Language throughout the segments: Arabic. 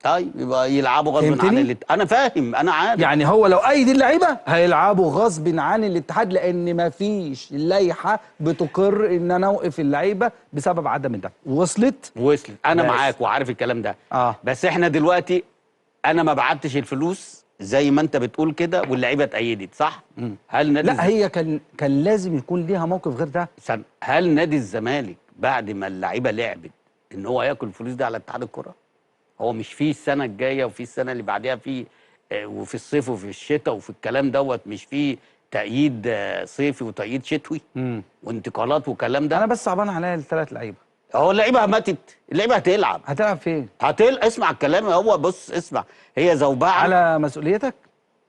طيب يبقى يلعبوا غصب عن انا فاهم، انا عارف. يعني هو لو ايد اللعيبه هيلعبوا غصب عن الاتحاد، لان ما فيش لائحه بتقر ان انا اوقف اللعيبه بسبب عدم الدفع. وصلت انا معاك وعارف الكلام ده. بس احنا دلوقتي انا ما بعتش الفلوس زي ما انت بتقول كده واللعيبه اتأيدت، صح؟ هل نادي لا هي كان لازم يكون ليها موقف غير ده. هل نادي الزمالك بعد ما اللعيبه لعبت ان هو ياكل الفلوس دي على اتحاد الكره؟ هو مش في السنه الجايه وفي السنه اللي بعدها في وفي الصيف وفي الشتاء وفي الكلام دوت، مش في تأييد صيفي وتأييد شتوي وانتقالات والكلام ده؟ انا بس صعبان عليا الثلاث لعيبه. هو اللعيبه ماتت، اللعيبه هتلعب فين؟ اسمع الكلام، هو بص اسمع، هي زوبعه على مسؤوليتك.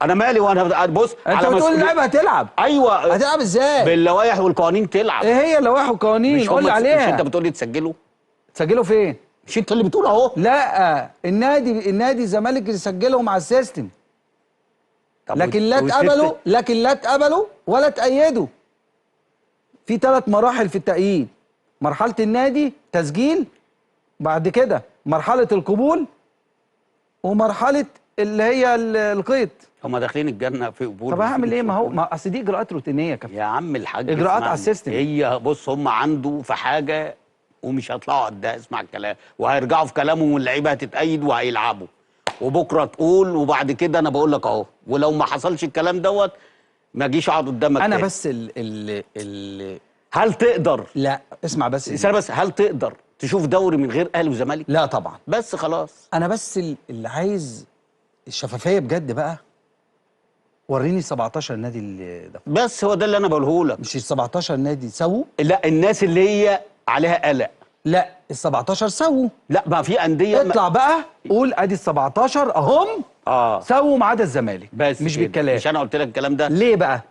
انا مالي وانا بص انت بتقول اللعيبه هتلعب. ايوه هتلعب ازاي؟ باللوائح والقوانين تلعب. ايه هي اللوائح والقوانين؟ قول لي عليها. مش انت بتقول لي تسجلوا فين؟ مش انت اللي بتقول اهو؟ لا النادي الزمالك اللي سجلهم على السيستم، لكن لا اتقبلوا ولا اتأيدوا. في 3 مراحل في التأييد: مرحلة النادي تسجيل، بعد كده مرحلة القبول، ومرحلة اللي هي القيد. هم داخلين الجنة في قبول. طب هعمل ايه؟ ما هو اصل دي اجراءات روتينيه يا كابتن. يا عم الحاج اجراءات على السيستم. هي بص هم عنده في حاجه ومش هيطلعوا قدها، اسمع الكلام، وهيرجعوا في كلامهم واللعيبه هتتأيد وهيلعبوا، وبكره تقول وبعد كده انا بقول لك اهو، ولو ما حصلش الكلام دوت ما اجيش اقعد قدامك انا تاني. بس هل تقدر؟ لا اسمع بس هل تقدر تشوف دوري من غير اهلي وزمالك؟ لا طبعا. بس خلاص انا بس اللي عايز الشفافيه بجد بقى. وريني 17 نادي اللي ده، بس هو ده اللي انا بقوله لك. مش ال 17 نادي سووا؟ لا الناس اللي هي عليها قلق. لا ال 17 سووا. لا ما في انديه اطلع بقى قول ادي ال 17 اهم سووا ما عدا الزمالك. بس مش بالكلام. مش انا قلت لك الكلام ده ليه بقى؟